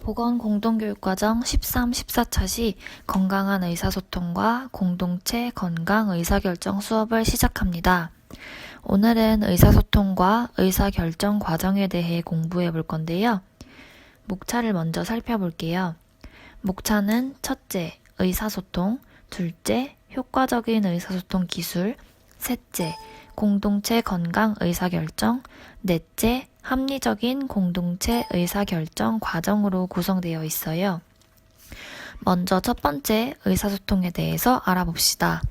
보건공동교육과정 13, 14차 시 건강한 의사소통과 공동체 건강 의사결정 수업을 시작합니다. 오늘은 의사소통과 의사결정 과정에 대해 공부해 볼 건데요. 목차를 먼저 살펴볼게요. 목차는 첫째, 의사소통, 둘째, 효과적인 의사소통 기술, 셋째, 공동체 건강 의사결정, 넷째, 합리적인 공동체 의사결정 과정으로 구성되어 있어요. 먼저 첫 번째 의사소통에 대해서 알아봅시다.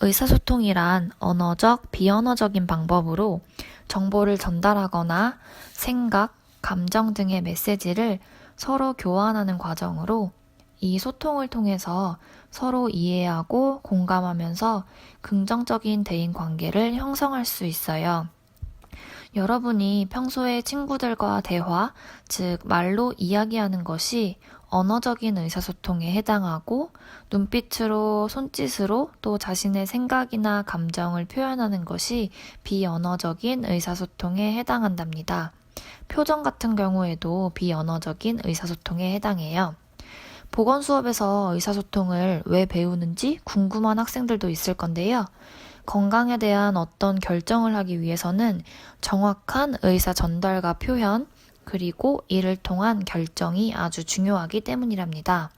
의사소통이란 언어적, 비언어적인 방법으로 정보를 전달하거나 생각, 감정 등의 메시지를 서로 교환하는 과정으로 이 소통을 통해서 서로 이해하고 공감하면서 긍정적인 대인 관계를 형성할 수 있어요. 여러분이 평소에 친구들과 대화, 즉 말로 이야기하는 것이 언어적인 의사소통에 해당하고 눈빛으로, 손짓으로 또 자신의 생각이나 감정을 표현하는 것이 비언어적인 의사소통에 해당한답니다. 표정 같은 경우에도 비언어적인 의사소통에 해당해요. 보건 수업에서 의사소통을 왜 배우는지 궁금한 학생들도 있을 건데요. 건강에 대한 어떤 결정을 하기 위해서는 정확한 의사 전달과 표현, 그리고 이를 통한 결정이 아주 중요하기 때문이랍니다.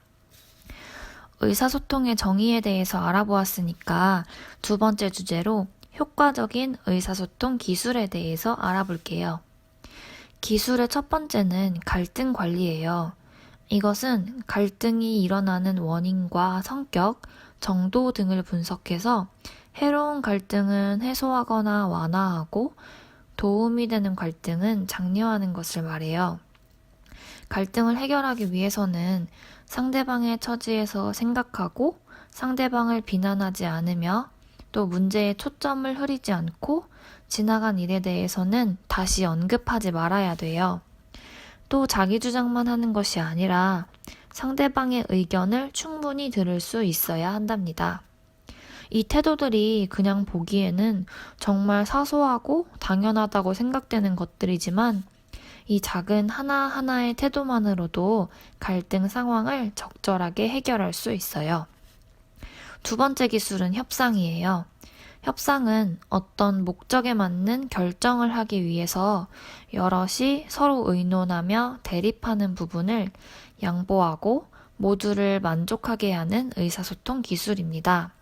의사소통의 정의에 대해서 알아보았으니까 두 번째 주제로 효과적인 의사소통 기술에 대해서 알아볼게요. 기술의 첫 번째는 갈등 관리예요. 이것은 갈등이 일어나는 원인과 성격, 정도 등을 분석해서 해로운 갈등은 해소하거나 완화하고 도움이 되는 갈등은 장려하는 것을 말해요. 갈등을 해결하기 위해서는 상대방의 처지에서 생각하고 상대방을 비난하지 않으며 또 문제에 초점을 흐리지 않고 지나간 일에 대해서는 다시 언급하지 말아야 돼요. 또 자기 주장만 하는 것이 아니라 상대방의 의견을 충분히 들을 수 있어야 한답니다. 이 태도들이 그냥 보기에는 정말 사소하고 당연하다고 생각되는 것들이지만 이 작은 하나하나의 태도만으로도 갈등 상황을 적절하게 해결할 수 있어요. 두 번째 기술은 협상이에요. 협상은 어떤 목적에 맞는 결정을 하기 위해서 여럿이 서로 의논하며 대립하는 부분을 양보하고 모두를 만족하게 하는 의사소통 기술입니다.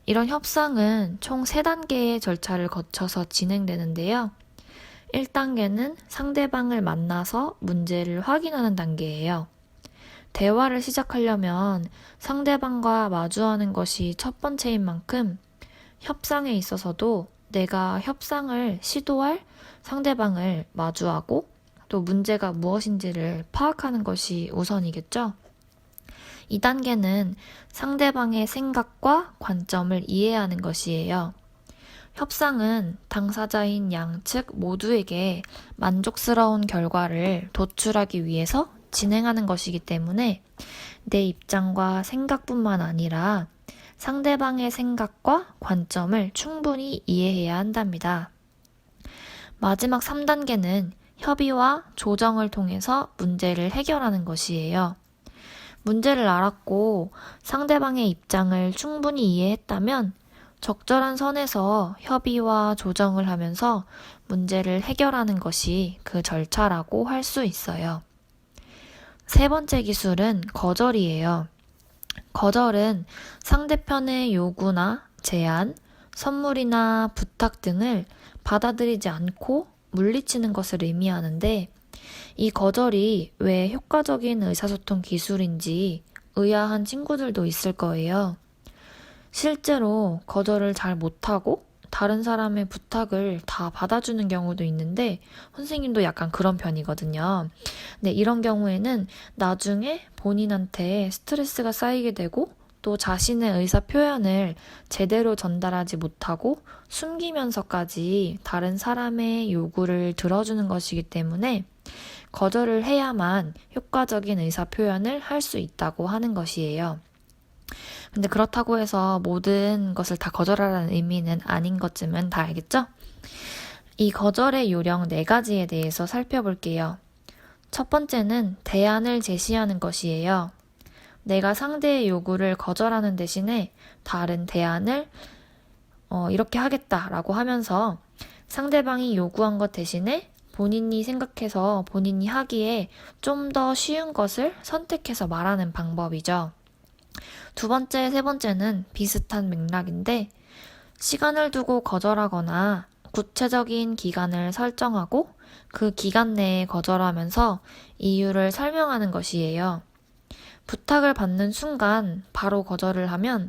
이런 협상은 총 3단계의 절차를 거쳐서 진행되는데요. 1단계는 상대방을 만나서 문제를 확인하는 단계예요. 대화를 시작하려면 상대방과 마주하는 것이 첫 번째인 만큼 협상에 있어서도 내가 협상을 시도할 상대방을 마주하고 또 문제가 무엇인지를 파악하는 것이 우선이겠죠. 2단계는 상대방의 생각과 관점을 이해하는 것이에요. 협상은 당사자인 양측 모두에게 만족스러운 결과를 도출하기 위해서 진행하는 것이기 때문에 내 입장과 생각뿐만 아니라 상대방의 생각과 관점을 충분히 이해해야 한답니다. 마지막 3단계는 협의와 조정을 통해서 문제를 해결하는 것이에요. 문제를 알았고 상대방의 입장을 충분히 이해했다면 적절한 선에서 협의와 조정을 하면서 문제를 해결하는 것이 그 절차라고 할 수 있어요. 세 번째 기술은 거절이에요. 거절은 상대편의 요구나 제안, 선물이나 부탁 등을 받아들이지 않고 물리치는 것을 의미하는데 이 거절이 왜 효과적인 의사소통 기술인지 의아한 친구들도 있을 거예요. 실제로 거절을 잘 못하고 다른 사람의 부탁을 다 받아주는 경우도 있는데 선생님도 약간 그런 편이거든요. 네, 이런 경우에는 나중에 본인한테 스트레스가 쌓이게 되고 또 자신의 의사 표현을 제대로 전달하지 못하고 숨기면서까지 다른 사람의 요구를 들어주는 것이기 때문에 거절을 해야만 효과적인 의사 표현을 할 수 있다고 하는 것이에요. 근데 그렇다고 해서 모든 것을 다 거절하라는 의미는 아닌 것쯤은 다 알겠죠? 이 거절의 요령 4가지에 대해서 살펴볼게요. 첫 번째는 대안을 제시하는 것이에요. 내가 상대의 요구를 거절하는 대신에 다른 대안을 이렇게 하겠다라고 하면서 상대방이 요구한 것 대신에 본인이 생각해서 본인이 하기에 좀 더 쉬운 것을 선택해서 말하는 방법이죠. 두 번째, 세 번째는 비슷한 맥락인데 시간을 두고 거절하거나 구체적인 기간을 설정하고 그 기간 내에 거절하면서 이유를 설명하는 것이에요. 부탁을 받는 순간 바로 거절을 하면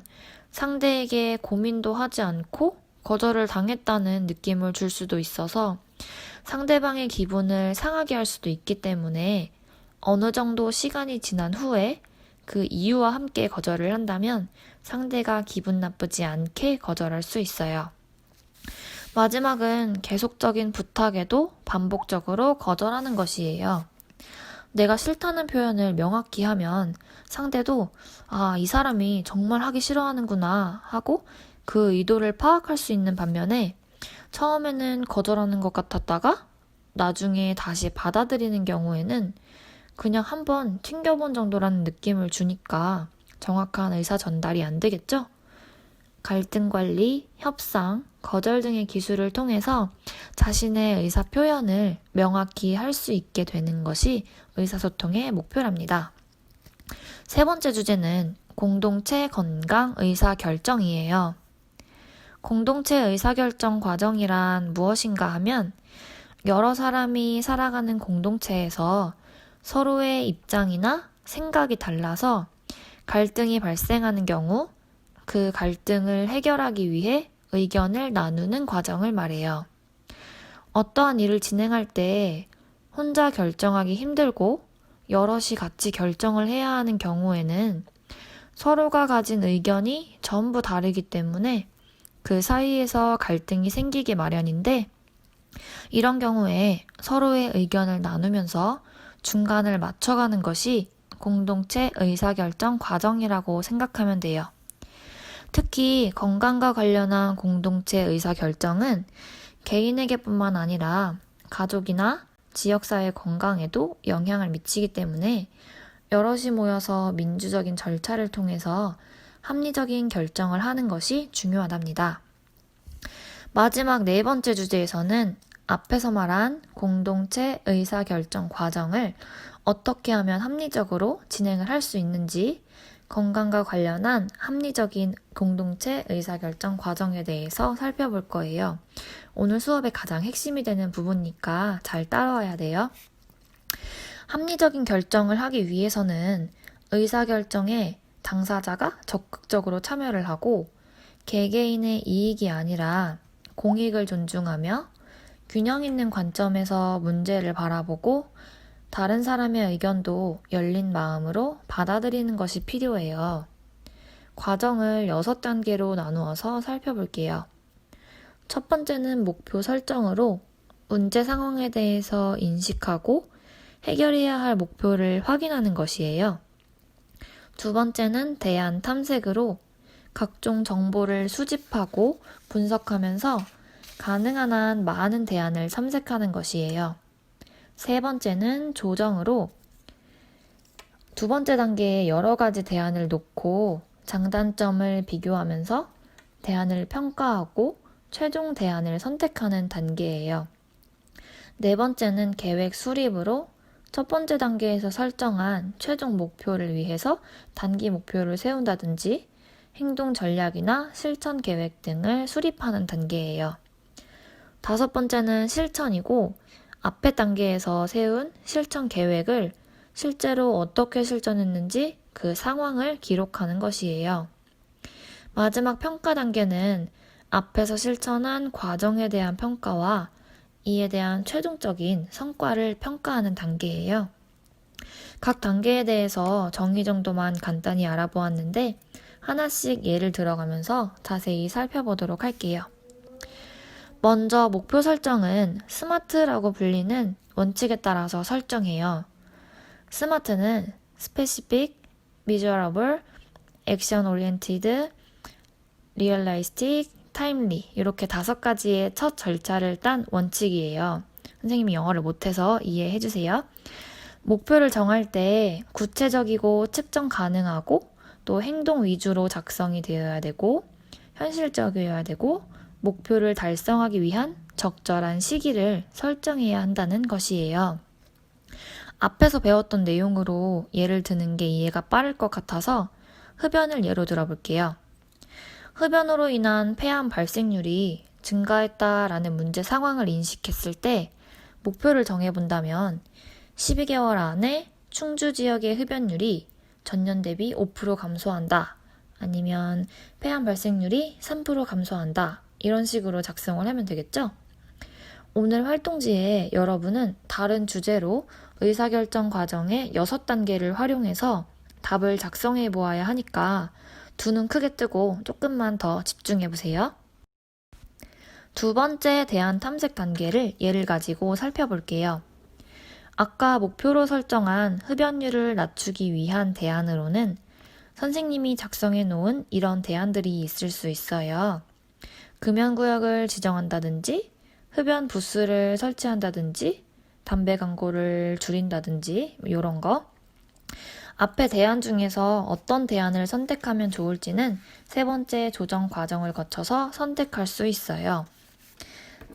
상대에게 고민도 하지 않고 거절을 당했다는 느낌을 줄 수도 있어서 상대방의 기분을 상하게 할 수도 있기 때문에 어느 정도 시간이 지난 후에 그 이유와 함께 거절을 한다면 상대가 기분 나쁘지 않게 거절할 수 있어요. 마지막은 계속적인 부탁에도 반복적으로 거절하는 것이에요. 내가 싫다는 표현을 명확히 하면 상대도 이 사람이 정말 하기 싫어하는구나 하고 그 의도를 파악할 수 있는 반면에 처음에는 거절하는 것 같았다가 나중에 다시 받아들이는 경우에는 그냥 한번 튕겨본 정도라는 느낌을 주니까 정확한 의사 전달이 안 되겠죠? 갈등 관리, 협상, 거절 등의 기술을 통해서 자신의 의사 표현을 명확히 할 수 있게 되는 것이 의사소통의 목표랍니다. 세 번째 주제는 공동체 건강 의사결정이에요. 공동체 의사결정 과정이란 무엇인가 하면 여러 사람이 살아가는 공동체에서 서로의 입장이나 생각이 달라서 갈등이 발생하는 경우 그 갈등을 해결하기 위해 의견을 나누는 과정을 말해요. 어떠한 일을 진행할 때 혼자 결정하기 힘들고 여럿이 같이 결정을 해야 하는 경우에는 서로가 가진 의견이 전부 다르기 때문에 그 사이에서 갈등이 생기기 마련인데 이런 경우에 서로의 의견을 나누면서 중간을 맞춰가는 것이 공동체 의사결정 과정이라고 생각하면 돼요. 특히 건강과 관련한 공동체 의사결정은 개인에게뿐만 아니라 가족이나 지역사회 건강에도 영향을 미치기 때문에 여럿이 모여서 민주적인 절차를 통해서 합리적인 결정을 하는 것이 중요하답니다. 마지막 네 번째 주제에서는 앞에서 말한 공동체 의사결정 과정을 어떻게 하면 합리적으로 진행을 할 수 있는지 건강과 관련한 합리적인 공동체 의사결정 과정에 대해서 살펴볼 거예요. 오늘 수업의 가장 핵심이 되는 부분이니까 잘 따라와야 돼요. 합리적인 결정을 하기 위해서는 의사결정에 당사자가 적극적으로 참여를 하고 개개인의 이익이 아니라 공익을 존중하며 균형 있는 관점에서 문제를 바라보고 다른 사람의 의견도 열린 마음으로 받아들이는 것이 필요해요. 과정을 6단계로 나누어서 살펴볼게요. 첫 번째는 목표 설정으로 문제 상황에 대해서 인식하고 해결해야 할 목표를 확인하는 것이에요. 두 번째는 대안 탐색으로 각종 정보를 수집하고 분석하면서 가능한 한 많은 대안을 탐색하는 것이에요. 세 번째는 조정으로 두 번째 단계에 여러 가지 대안을 놓고 장단점을 비교하면서 대안을 평가하고 최종 대안을 선택하는 단계예요. 네 번째는 계획 수립으로 첫 번째 단계에서 설정한 최종 목표를 위해서 단기 목표를 세운다든지 행동 전략이나 실천 계획 등을 수립하는 단계예요. 다섯 번째는 실천이고 앞에 단계에서 세운 실천 계획을 실제로 어떻게 실천했는지 그 상황을 기록하는 것이에요. 마지막 평가 단계는 앞에서 실천한 과정에 대한 평가와 이에 대한 최종적인 성과를 평가하는 단계예요. 각 단계에 대해서 정의 정도만 간단히 알아보았는데 하나씩 예를 들어가면서 자세히 살펴보도록 할게요. 먼저 목표 설정은 스마트라고 불리는 원칙에 따라서 설정해요. 스마트는 Specific, Measurable, Action Oriented, Realistic, Timely 이렇게 5가지의 첫 절차를 딴 원칙이에요. 선생님이 영어를 못해서 이해해주세요. 목표를 정할 때 구체적이고 측정 가능하고 또 행동 위주로 작성이 되어야 되고 현실적이어야 되고 목표를 달성하기 위한 적절한 시기를 설정해야 한다는 것이에요. 앞에서 배웠던 내용으로 예를 드는 게 이해가 빠를 것 같아서 흡연을 예로 들어볼게요. 흡연으로 인한 폐암 발생률이 증가했다라는 문제 상황을 인식했을 때 목표를 정해본다면 12개월 안에 충주 지역의 흡연율이 전년 대비 5% 감소한다. 아니면 폐암 발생률이 3% 감소한다. 이런 식으로 작성을 하면 되겠죠? 오늘 활동지에 여러분은 다른 주제로 의사결정 과정의 6단계를 활용해서 답을 작성해 보아야 하니까 두 눈 크게 뜨고 조금만 더 집중해 보세요. 두 번째 대안 탐색 단계를 예를 가지고 살펴볼게요. 아까 목표로 설정한 흡연율을 낮추기 위한 대안으로는 선생님이 작성해 놓은 이런 대안들이 있을 수 있어요. 금연구역을 지정한다든지, 흡연 부스를 설치한다든지, 담배 광고를 줄인다든지, 이런 거. 앞에 대안 중에서 어떤 대안을 선택하면 좋을지는 세 번째 조정 과정을 거쳐서 선택할 수 있어요.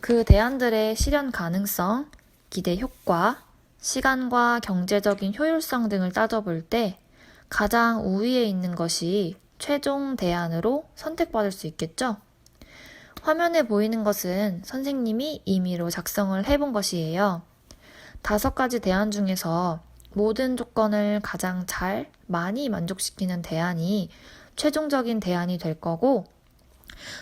그 대안들의 실현 가능성, 기대 효과, 시간과 경제적인 효율성 등을 따져볼 때 가장 우위에 있는 것이 최종 대안으로 선택받을 수 있겠죠? 화면에 보이는 것은 선생님이 임의로 작성을 해본 것이에요. 5가지 대안 중에서 모든 조건을 가장 많이 만족시키는 대안이 최종적인 대안이 될 거고,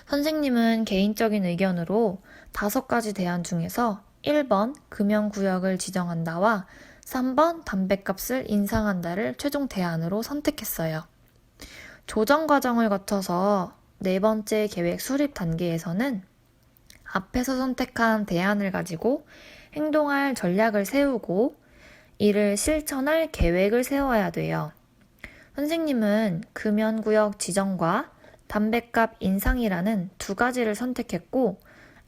선생님은 개인적인 의견으로 5가지 대안 중에서 1번 금연구역을 지정한다와 3번 담뱃값을 인상한다를 최종 대안으로 선택했어요. 조정 과정을 거쳐서 네 번째 계획 수립 단계에서는 앞에서 선택한 대안을 가지고 행동할 전략을 세우고 이를 실천할 계획을 세워야 돼요. 선생님은 금연구역 지정과 담뱃값 인상이라는 2가지를 선택했고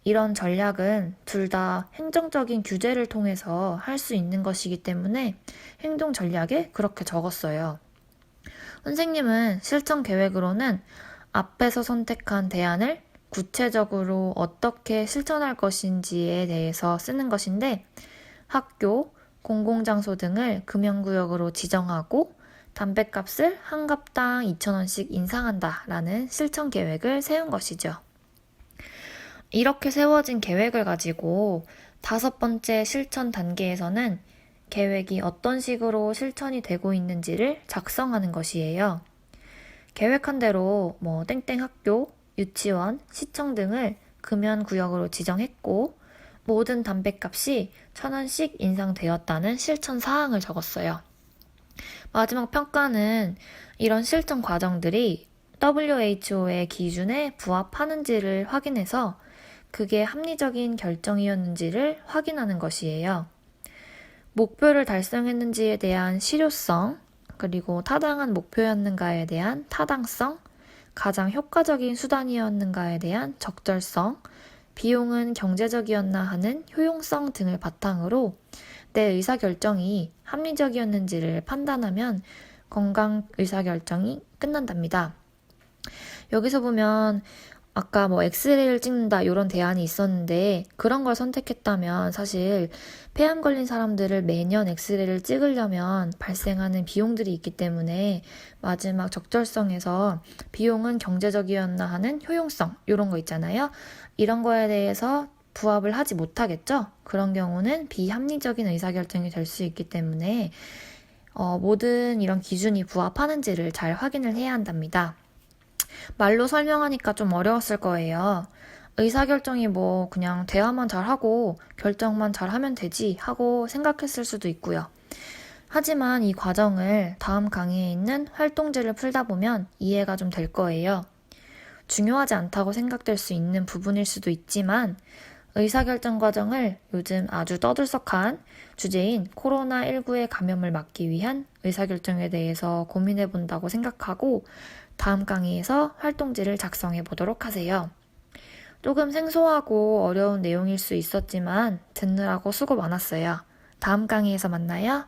이런 전략은 둘 다 행정적인 규제를 통해서 할 수 있는 것이기 때문에 행동 전략에 그렇게 적었어요. 선생님은 실천 계획으로는 앞에서 선택한 대안을 구체적으로 어떻게 실천할 것인지에 대해서 쓰는 것인데 학교, 공공장소 등을 금연구역으로 지정하고 담뱃값을 한 갑당 2,000원씩 인상한다라는 실천 계획을 세운 것이죠. 이렇게 세워진 계획을 가지고 5번째 실천 단계에서는 계획이 어떤 식으로 실천이 되고 있는지를 작성하는 것이에요. 계획한 대로 땡땡 학교, 유치원, 시청 등을 금연구역으로 지정했고 모든 담뱃값이 1,000원씩 인상되었다는 실천 사항을 적었어요. 마지막 평가는 이런 실천 과정들이 WHO의 기준에 부합하는지를 확인해서 그게 합리적인 결정이었는지를 확인하는 것이에요. 목표를 달성했는지에 대한 실효성, 그리고 타당한 목표였는가에 대한 타당성, 가장 효과적인 수단이었는가에 대한 적절성, 비용은 경제적이었나 하는 효용성 등을 바탕으로 내 의사결정이 합리적이었는지를 판단하면 건강 의사결정이 끝난답니다. 여기서 보면 아까 엑스레이를 찍는다 이런 대안이 있었는데 그런 걸 선택했다면 사실 폐암 걸린 사람들을 매년 엑스레이를 찍으려면 발생하는 비용들이 있기 때문에 마지막 적절성에서 비용은 경제적이었나 하는 효용성 이런 거 있잖아요. 이런 거에 대해서 부합을 하지 못하겠죠. 그런 경우는 비합리적인 의사결정이 될 수 있기 때문에 모든 이런 기준이 부합하는지를 잘 확인을 해야 한답니다. 말로 설명하니까 좀 어려웠을 거예요. 의사결정이 그냥 대화만 잘하고 결정만 잘하면 되지 하고 생각했을 수도 있고요. 하지만 이 과정을 다음 강의에 있는 활동지를 풀다 보면 이해가 좀 될 거예요. 중요하지 않다고 생각될 수 있는 부분일 수도 있지만 의사결정 과정을 요즘 아주 떠들썩한 주제인 코로나19의 감염을 막기 위한 의사결정에 대해서 고민해 본다고 생각하고 다음 강의에서 활동지를 작성해 보도록 하세요. 조금 생소하고 어려운 내용일 수 있었지만 듣느라고 수고 많았어요. 다음 강의에서 만나요.